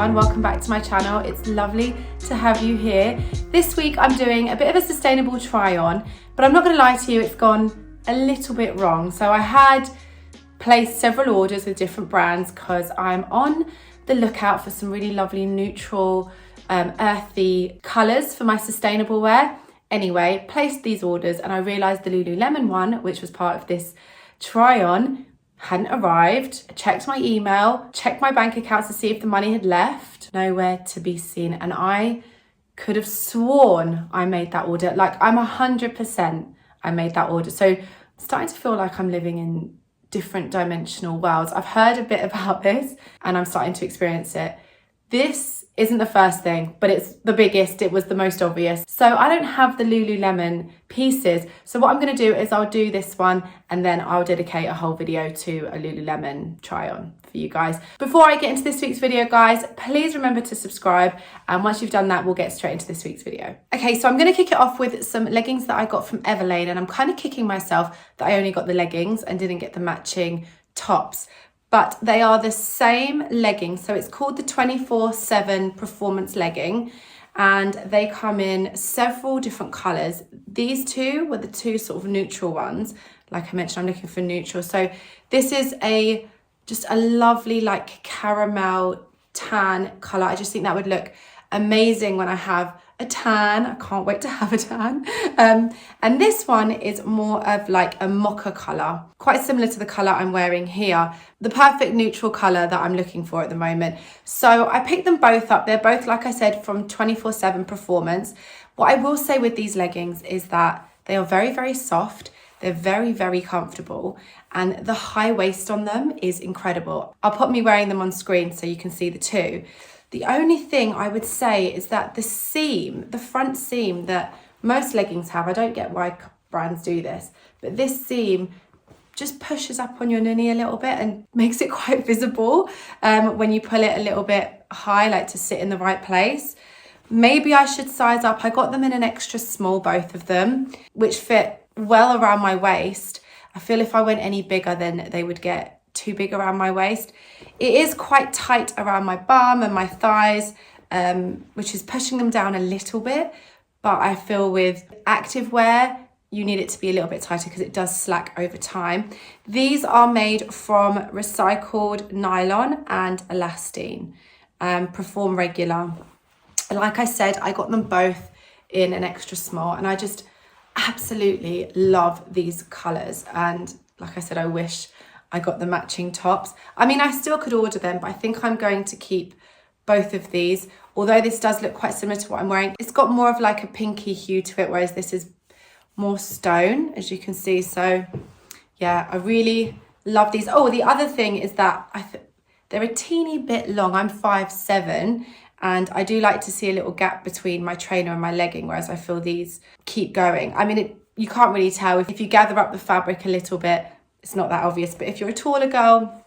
everyone, welcome back to my channel. It's lovely to have you here. This week I'm doing a bit of a sustainable try on, but I'm not going to lie to you, it's gone a little bit wrong. So I had placed several orders with different brands because I'm on the lookout for some really lovely neutral earthy colours for my sustainable wear. Anyway, placed these orders and I realised the Lululemon one, which was part of this try on, hadn't arrived. I checked my email, checked my bank accounts to see if the money had left. Nowhere to be seen. And I could have sworn I made that order. Like, I'm 100% I made that order. So I'm starting to feel like I'm living in different dimensional worlds. I've heard a bit about this and I'm starting to experience it. This isn't the first thing, but it's the biggest. It was the most obvious. So I don't have the Lululemon pieces. So what I'm going to do is I'll do this one and then I'll dedicate a whole video to a Lululemon try on for you guys. Before I get into this week's video, guys, please remember to subscribe. And once you've done that, we'll get straight into this week's video. Okay, so I'm going to kick it off with some leggings that I got from Everlane. And I'm kind of kicking myself that I only got the leggings and didn't get the matching tops. But they are the same leggings. So it's called the 24/7 performance legging and they come in several different colors. These two were the two sort of neutral ones. Like I mentioned, I'm looking for neutral. So this is just a lovely like caramel tan color. I just think that would look amazing when I have a tan. I can't wait to have a tan. And this one is more of like a mocha color, quite similar to the color I'm wearing here, the perfect neutral color that I'm looking for at the moment. So I picked them both up. They're both, like I said, from 24/7 Performance. What I will say with these leggings is that they are very, very soft. They're very, very comfortable. And the high waist on them is incredible. I'll put me wearing them on screen so you can see the two. The only thing I would say is that the seam, the front seam that most leggings have, I don't get why brands do this, but this seam just pushes up on your ninny a little bit and makes it quite visible when you pull it a little bit high, like to sit in the right place. Maybe I should size up. I got them in an extra small, both of them, which fit well around my waist. I feel if I went any bigger, then they would get too big around my waist. It is quite tight around my bum and my thighs, which is pushing them down a little bit. But I feel with activewear, you need it to be a little bit tighter because it does slack over time. These are made from recycled nylon and elastane, Perform Regular. Like I said, I got them both in an extra small and I just absolutely love these colors. And like I said, I wish I got the matching tops. I mean, I still could order them, but I think I'm going to keep both of these. Although this does look quite similar to what I'm wearing. It's got more of like a pinky hue to it, whereas this is more stone, as you can see. So yeah, I really love these. Oh, the other thing is that they're a teeny bit long. I'm 5'7", and I do like to see a little gap between my trainer and my legging, whereas I feel these keep going. I mean, you can't really tell. If you gather up the fabric a little bit, it's not that obvious, but if you're a taller girl,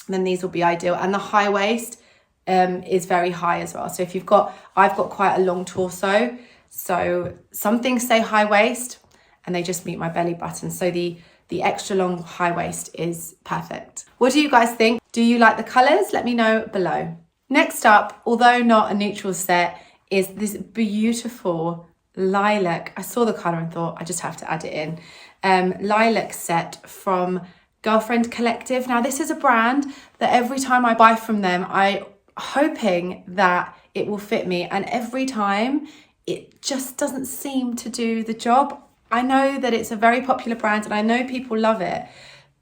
then these will be ideal. And the high waist is very high as well. So if I've got quite a long torso. So some things say high waist and they just meet my belly button. So the extra long high waist is perfect. What do you guys think? Do you like the colors? Let me know below. Next up, although not a neutral set, is this beautiful lilac. I saw the color and thought I just have to add it in. Lilac Set from Girlfriend Collective. Now this is a brand that every time I buy from them, I'm hoping that it will fit me, and every time it just doesn't seem to do the job. I know that it's a very popular brand and I know people love it,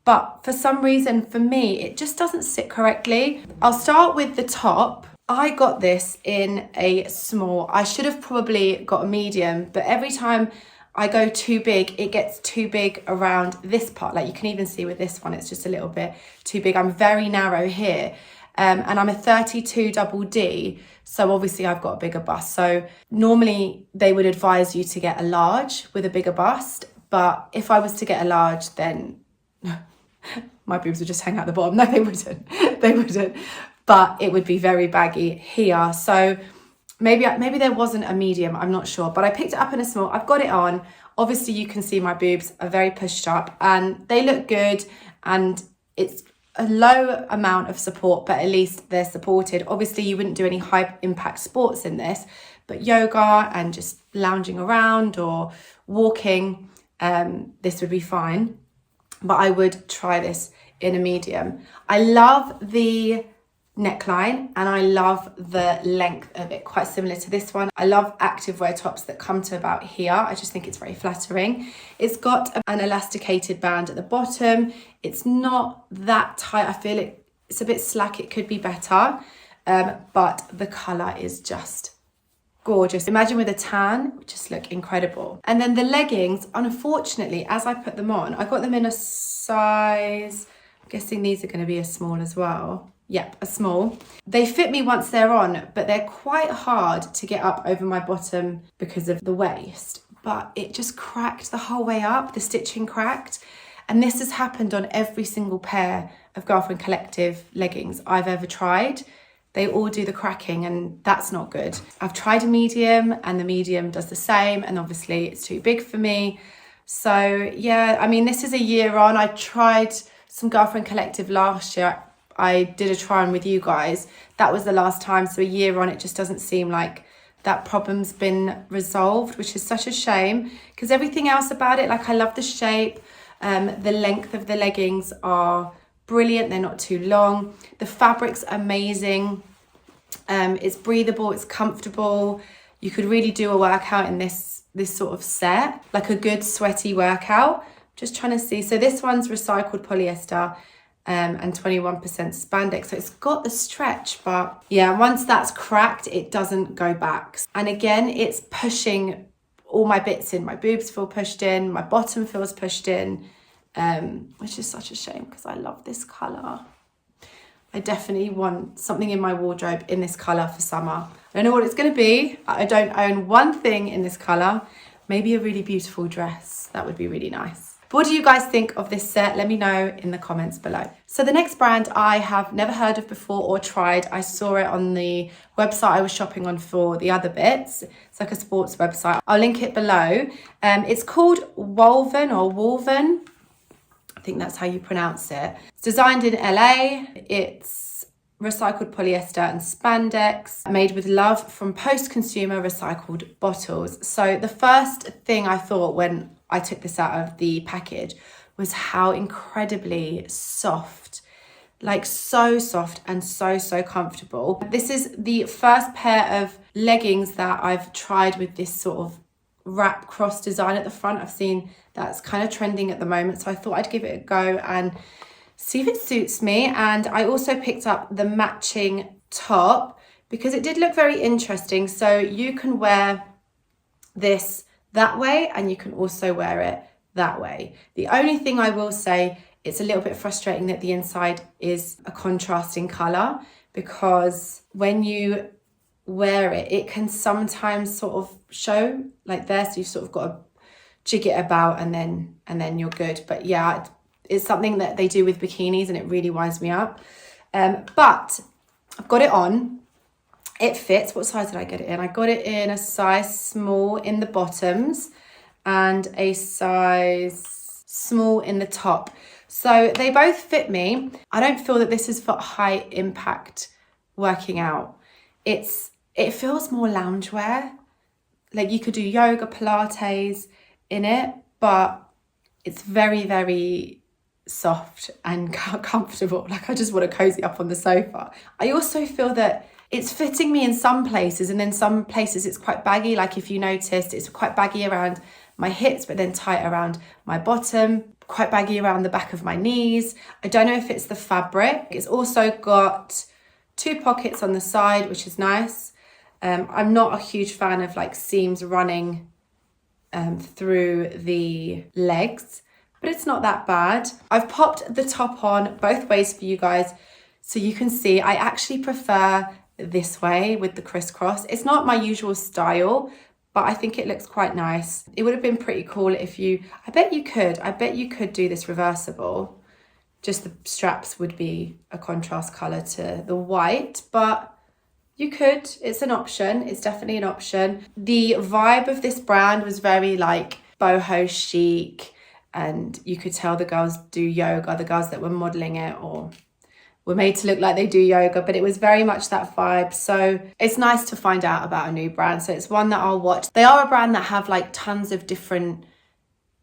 but for some reason for me it just doesn't sit correctly. I'll start with the top. I got this in a small. I should have probably got a medium, but every time I go too big, it gets too big around this part. Like you can even see with this one, it's just a little bit too big. I'm very narrow here. And I'm a 32 double D. So obviously I've got a bigger bust. So normally they would advise you to get a large with a bigger bust. But if I was to get a large, then my boobs would just hang out the bottom. No, they wouldn't. They wouldn't. But it would be very baggy here. So maybe there wasn't a medium, I'm not sure, but I picked it up in a small. I've got it on. Obviously you can see my boobs are very pushed up and they look good, and it's a low amount of support, but at least they're supported. Obviously you wouldn't do any high impact sports in this, but yoga and just lounging around or walking, this would be fine. But I would try this in a medium. I love the neckline and I love the length of it, quite similar to this one. I love activewear tops that come to about here. I just think it's very flattering. It's got an elasticated band at the bottom. It's not that tight. I feel it's a bit slack. It could be better, but the colour is just gorgeous. Imagine with a tan, would just look incredible. And then the leggings, unfortunately, as I put them on, I got them in a size, I'm guessing these are going to be a small as well. Yep, a small. They fit me once they're on, but they're quite hard to get up over my bottom because of the waist. But it just cracked the whole way up, the stitching cracked. And this has happened on every single pair of Girlfriend Collective leggings I've ever tried. They all do the cracking and that's not good. I've tried a medium and the medium does the same, and obviously it's too big for me. So yeah, I mean, this is a year on. I tried some Girlfriend Collective last year. I did a try on with you guys. That was the last time. So a year on, it just doesn't seem like that problem's been resolved, which is such a shame because everything else about it, like I love the shape, the length of the leggings are brilliant. They're not too long. The fabric's amazing. It's breathable, it's comfortable. You could really do a workout in this sort of set, like a good sweaty workout. Just trying to see. So this one's recycled polyester, and 21% spandex, so it's got the stretch, but yeah, once that's cracked it doesn't go back. And again, it's pushing all my bits in. My boobs feel pushed in, my bottom feels pushed in, which is such a shame because I love this colour. I definitely want something in my wardrobe in this colour for summer. I don't know what it's going to be. I don't own one thing in this colour. Maybe a really beautiful dress, that would be really nice. What do you guys think of this set? Let me know in the comments below. So the next brand I have never heard of before or tried. I saw it on the website I was shopping on for the other bits. It's like a sports website. I'll link it below. It's called WOLVEN or WOLVEN. I think that's how you pronounce it. It's designed in LA. It's recycled polyester and spandex, made with love from post-consumer recycled bottles. So the first thing I thought when I took this out of the package was how incredibly soft, like so soft and so comfortable. This is the first pair of leggings that I've tried with this sort of wrap cross design at the front. I've seen that's kind of trending at the moment, so I thought I'd give it a go and see if it suits me. And I also picked up the matching top because it did look very interesting. So you can wear this that way and you can also wear it that way. The only thing I will say, it's a little bit frustrating that the inside is a contrasting colour, because when you wear it, it can sometimes sort of show like there, so you've sort of got to jig it about and then you're good. But yeah, it's something that they do with bikinis and it really winds me up. But I've got it on. It fits. What size did I get it in? I got it in a size small in the bottoms and a size small in the top. So they both fit me. I don't feel that this is for high impact working out. It feels more loungewear. Like you could do yoga, Pilates in it, but it's very soft and comfortable. Like I just want to cozy up on the sofa. I also feel that it's fitting me in some places, and then some places it's quite baggy. Like if you noticed, it's quite baggy around my hips, but then tight around my bottom, quite baggy around the back of my knees. I don't know if it's the fabric. It's also got 2 pockets on the side, which is nice. I'm not a huge fan of like seams running through the legs, but it's not that bad. I've popped the top on both ways for you guys so you can see. I actually prefer this way with the crisscross. It's not my usual style, but I think it looks quite nice. It would have been pretty cool if I bet you could do this reversible. Just the straps would be a contrast colour to the white, but you could. It's an option. It's definitely an option. The vibe of this brand was very like boho chic, and you could tell the girls do yoga, the girls that were modelling it or were made to look like they do yoga, but it was very much that vibe. So it's nice to find out about a new brand. So it's one that I'll watch. They are a brand that have like tons of different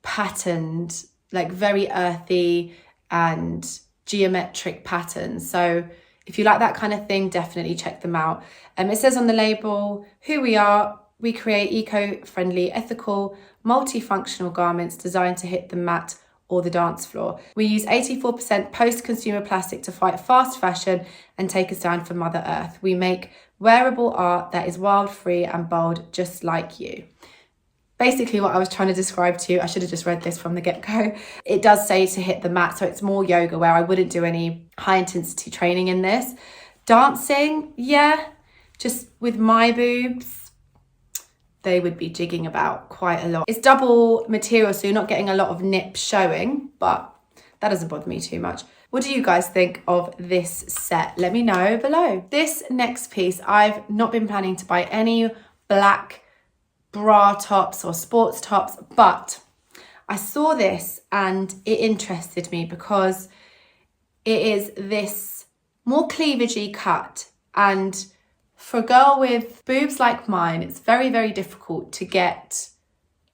patterns, like very earthy and geometric patterns. So if you like that kind of thing, definitely check them out. It says on the label, who we are. We create eco-friendly, ethical, multifunctional garments designed to hit the mat or the dance floor. We use 84% post-consumer plastic to fight fast fashion and take a stand for Mother Earth. We make wearable art that is wild, free and bold, just like you. Basically what I was trying to describe to you, I should have just read this from the get-go. It does say to hit the mat, so it's more yoga, where I wouldn't do any high intensity training in this. Dancing, yeah, just with my boobs, they would be jigging about quite a lot. It's double material, so you're not getting a lot of nip showing, but that doesn't bother me too much. What do you guys think of this set? Let me know below. This next piece, I've not been planning to buy any black bra tops or sports tops, but I saw this and it interested me because it is this more cleavagey cut, and for a girl with boobs like mine, it's very, very difficult to get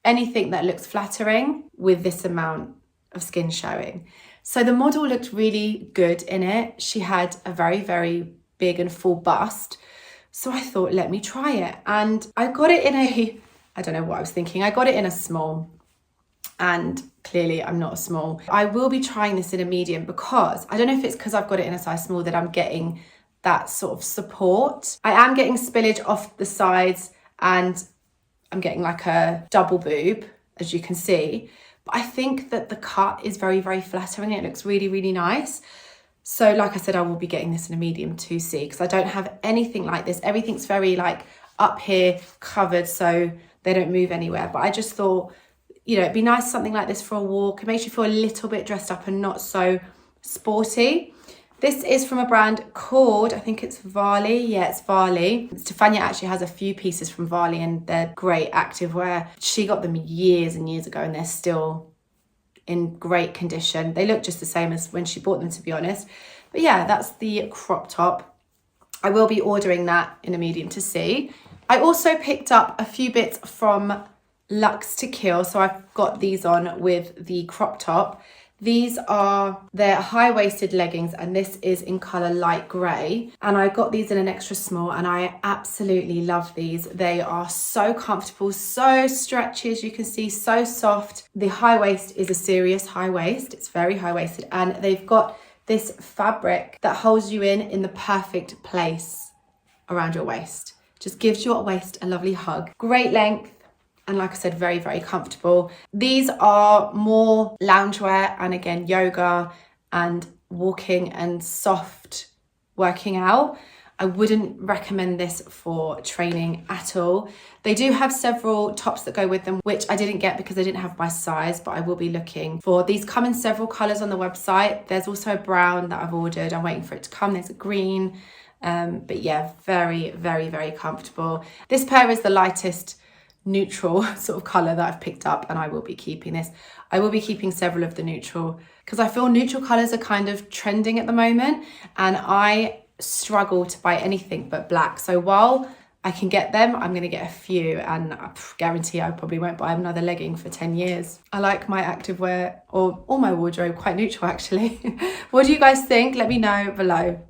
anything that looks flattering with this amount of skin showing. So the model looked really good in it. She had a very, very big and full bust. So I thought, let me try it. And I got it in I don't know what I was thinking. I got it in a small, and clearly I'm not a small. I will be trying this in a medium because I don't know if it's because I've got it in a size small that I'm getting that sort of support. I am getting spillage off the sides and I'm getting like a double boob, as you can see. But I think that the cut is very, very flattering. It looks really, really nice. So like I said, I will be getting this in a medium 2C because I don't have anything like this. Everything's very like up here covered so they don't move anywhere. But I just thought, you know, it'd be nice something like this for a walk. It makes you feel a little bit dressed up and not so sporty. This is from a brand called, I think it's Varley. Yeah, it's Varley. Stefania actually has a few pieces from Varley and they're great activewear. She got them years and years ago and they're still in great condition. They look just the same as when she bought them, to be honest. But yeah, that's the crop top. I will be ordering that in a medium to see. I also picked up a few bits from Luxe to Kill. So I've got these on with the crop top. These are their high-waisted leggings and this is in colour light grey. And I got these in an extra small and I absolutely love these. They are so comfortable, so stretchy, as you can see, so soft. The high waist is a serious high waist. It's very high-waisted and they've got this fabric that holds you in the perfect place around your waist. Just gives your waist a lovely hug. Great length. And like I said, very, very comfortable. These are more loungewear and again, yoga and walking and soft working out. I wouldn't recommend this for training at all. They do have several tops that go with them, which I didn't get because I didn't have my size, but I will be looking for. These come in several colours on the website. There's also a brown that I've ordered. I'm waiting for it to come. There's a green. But yeah, very, very, very comfortable. This pair is the lightest neutral sort of colour that I've picked up and I will be keeping this. I will be keeping several of the neutral because I feel neutral colours are kind of trending at the moment and I struggle to buy anything but black. So while I can get them, I'm going to get a few and I guarantee I probably won't buy another legging for 10 years. I like my activewear or all my wardrobe quite neutral actually. What do you guys think? Let me know below.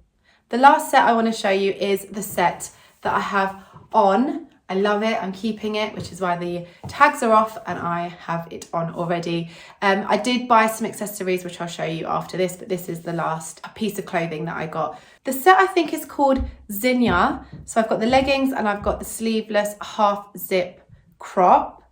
The last set I want to show you is the set that I have on. I love it, I'm keeping it, which is why the tags are off and I have it on already. I did buy some accessories, which I'll show you after this, but this is the last piece of clothing that I got. The set I think is called Zinnia. So I've got the leggings and I've got the sleeveless half zip crop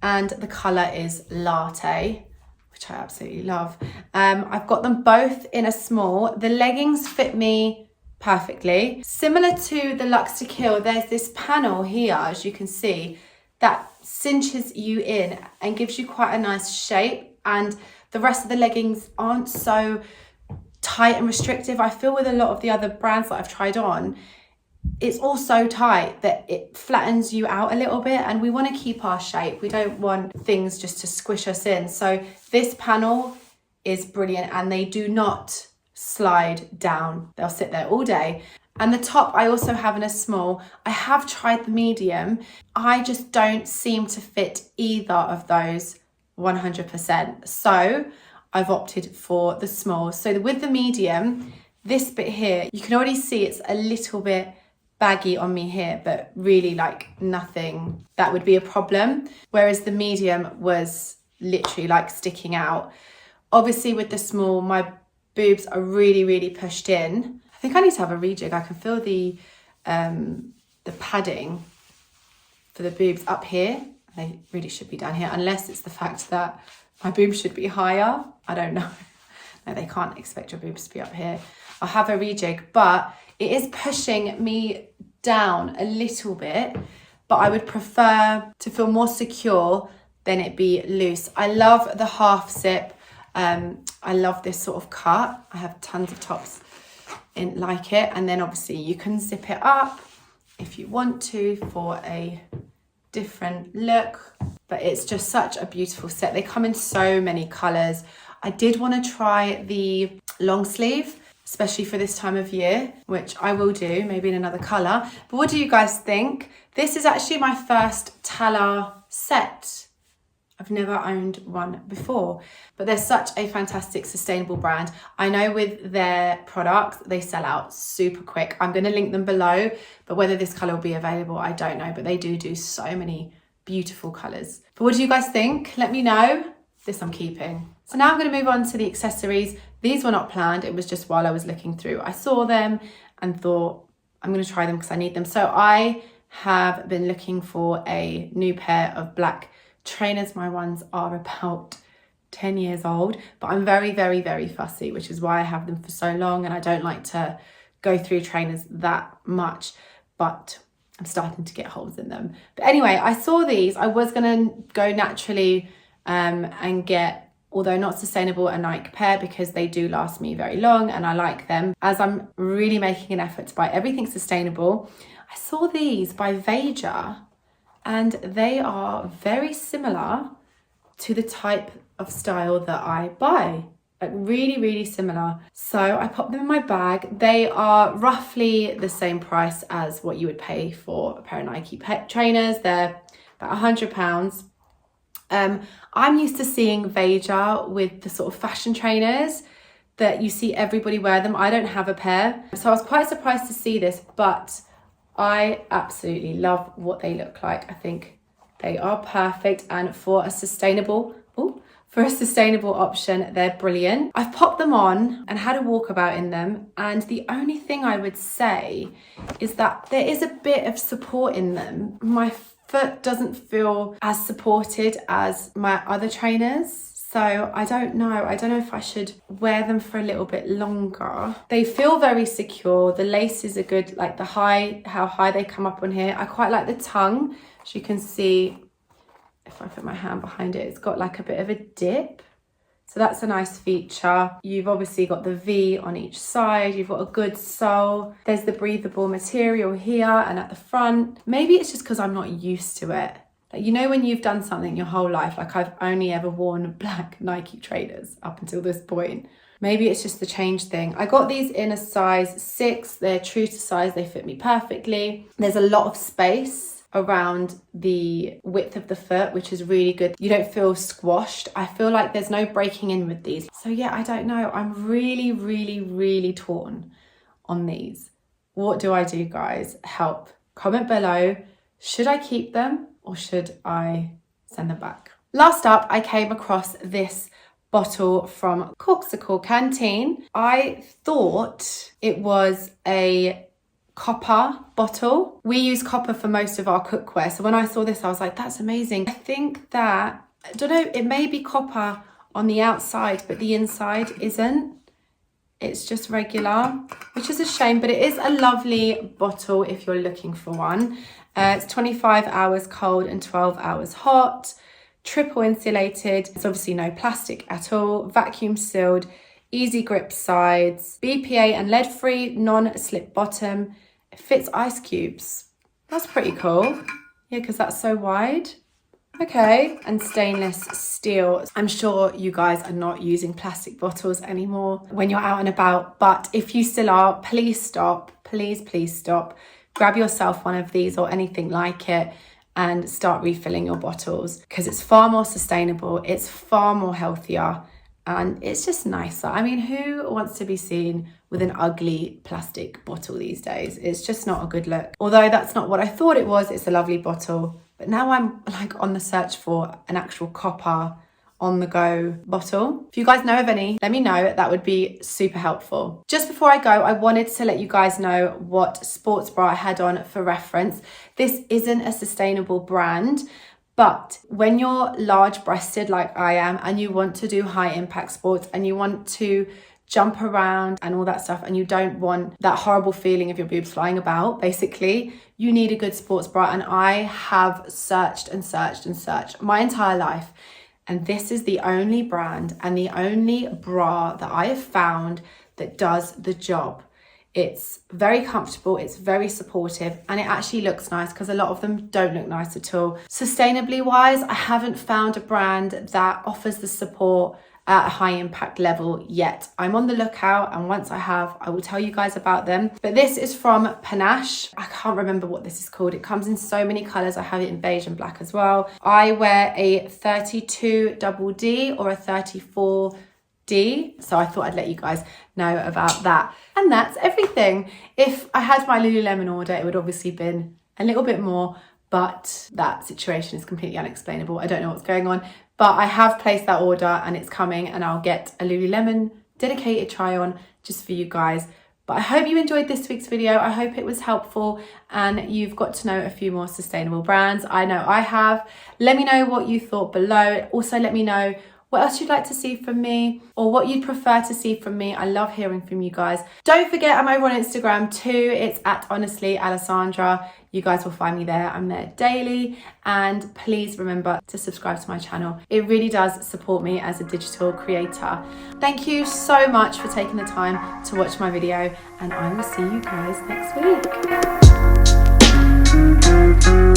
and the colour is latte, which I absolutely love. I've got them both in a small. The leggings fit me perfectly. Similar to the Luxe to Kill, there's this panel here, as you can see, that cinches you in and gives you quite a nice shape, and the rest of the leggings aren't so tight and restrictive. I feel with a lot of the other brands that I've tried on, it's all so tight that it flattens you out a little bit, and we want to keep our shape. We don't want things just to squish us in. So this panel is brilliant and they do not slide down. They'll sit there all day. And the top I also have in a small. I have tried the medium. I just don't seem to fit either of those 100%. So I've opted for the small. So with the medium, this bit here, you can already see it's a little bit baggy on me here, but really like nothing that would be a problem. Whereas the medium was literally like sticking out. Obviously with the small, my boobs are really, really pushed in. I think I need to have a rejig. I can feel the padding for the boobs up here. They really should be down here, unless it's the fact that my boobs should be higher. I don't know. No, they can't expect your boobs to be up here. I'll have a rejig, but it is pushing me down a little bit, but I would prefer to feel more secure than it be loose. I love the half zip. I love this sort of cut. I have tons of tops in like it, and then obviously you can zip it up if you want to for a different look, but it's just such a beautiful set. They come in so many colors. I did want to try the long sleeve, especially for this time of year, which I will do, maybe in another color. But what do you guys think? This is actually my first Tala set. I've never owned one before, but they're such a fantastic sustainable brand. I know with their products, they sell out super quick. I'm going to link them below, but whether this color will be available, I don't know, but they do so many beautiful colors. But what do you guys think? Let me know. This I'm keeping. So now I'm going to move on to the accessories. These were not planned. It was just while I was looking through, I saw them and thought I'm going to try them because I need them. So I have been looking for a new pair of black trainers. My ones are about 10 years old, but I'm very, very, very fussy, which is why I have them for so long, and I don't like to go through trainers that much, but I'm starting to get holes in them. But anyway, I saw these. I was going to go naturally and get, although not sustainable, a Nike pair, because they do last me very long and I like them. As I'm really making an effort to buy everything sustainable, I saw these by Veja, and they are very similar to the type of style that I buy. Like really, really similar. So I popped them in my bag. They are roughly the same price as what you would pay for a pair of Nike trainers. They're about £100. I'm used to seeing Veja with the sort of fashion trainers that you see everybody wear them. I don't have a pair. So I was quite surprised to see this, but I absolutely love what they look like. I think they are perfect, and for a sustainable option, they're brilliant. I've popped them on and had a walkabout in them, and the only thing I would say is that there is a bit of support in them. My foot doesn't feel as supported as my other trainers. So I don't know if I should wear them for a little bit longer. They feel very secure. The laces are good, like how high they come up on here. I quite like the tongue. As you can see, if I put my hand behind it, it's got like a bit of a dip. So that's a nice feature. You've obviously got the V on each side. You've got a good sole. There's the breathable material here and at the front. Maybe it's just because I'm not used to it. You know, when you've done something your whole life, like I've only ever worn black Nike trainers up until this point. Maybe it's just the change thing. I got these in a size 6. They're true to size. They fit me perfectly. There's a lot of space around the width of the foot, which is really good. You don't feel squashed. I feel like there's no breaking in with these. So yeah, I don't know. I'm really, really, really torn on these. What do I do, guys? Help. Comment below. Should I keep them or should I send them back? Last up, I came across this bottle from Corksicle Canteen. I thought it was a copper bottle. We use copper for most of our cookware. So when I saw this, I was like, that's amazing. I think that, I don't know, it may be copper on the outside, but the inside isn't. It's just regular, which is a shame, but it is a lovely bottle if you're looking for one. It's 25 hours cold and 12 hours hot, triple insulated. It's obviously no plastic at all, vacuum sealed, easy grip sides, BPA and lead free, non-slip bottom. It fits ice cubes. That's pretty cool. Yeah, because that's so wide. Okay, and stainless steel. I'm sure you guys are not using plastic bottles anymore when you're out and about, but if you still are, please stop. Please stop. Grab yourself one of these or anything like it and start refilling your bottles, because it's far more sustainable, it's far more healthier, and it's just nicer. I mean, who wants to be seen with an ugly plastic bottle these days? It's just not a good look. Although that's not what I thought it was, it's a lovely bottle. But now I'm like on the search for an actual copper on the go bottle. If you guys know of any, let me know. That would be super helpful. Just before I go, I wanted to let you guys know what sports bra I had on for reference. This isn't a sustainable brand, but when you're large breasted like I am and you want to do high impact sports and you want to jump around and all that stuff, and you don't want that horrible feeling of your boobs flying about, basically, you need a good sports bra. And I have searched my entire life, and this is the only brand and the only bra that I have found that does the job. It's very comfortable, it's very supportive, and it actually looks nice, because a lot of them don't look nice at all. Sustainably wise, I haven't found a brand that offers the support at a high impact level yet. I'm on the lookout, and once I have, I will tell you guys about them. But this is from Panache. I can't remember what this is called. It comes in so many colors. I have it in beige and black as well. I wear a 32 double D or a 34D, so I thought I'd let you guys know about that. And that's everything. If I had my Lululemon order, it would obviously been a little bit more, but that situation is completely unexplainable. I don't know what's going on, but I have placed that order and it's coming, and I'll get a Lululemon dedicated try on just for you guys. But I hope you enjoyed this week's video. I hope it was helpful and you've got to know a few more sustainable brands. I know I have. Let me know what you thought below. Also, let me know what else you'd like to see from me, or what you'd prefer to see from me. I love hearing from you guys. Don't forget, I'm over on Instagram too. It's at honestly Alessandra. You guys will find me there. I'm there daily. And please remember to subscribe to my channel. It really does support me as a digital creator. Thank you so much for taking the time to watch my video, and I will see you guys next week.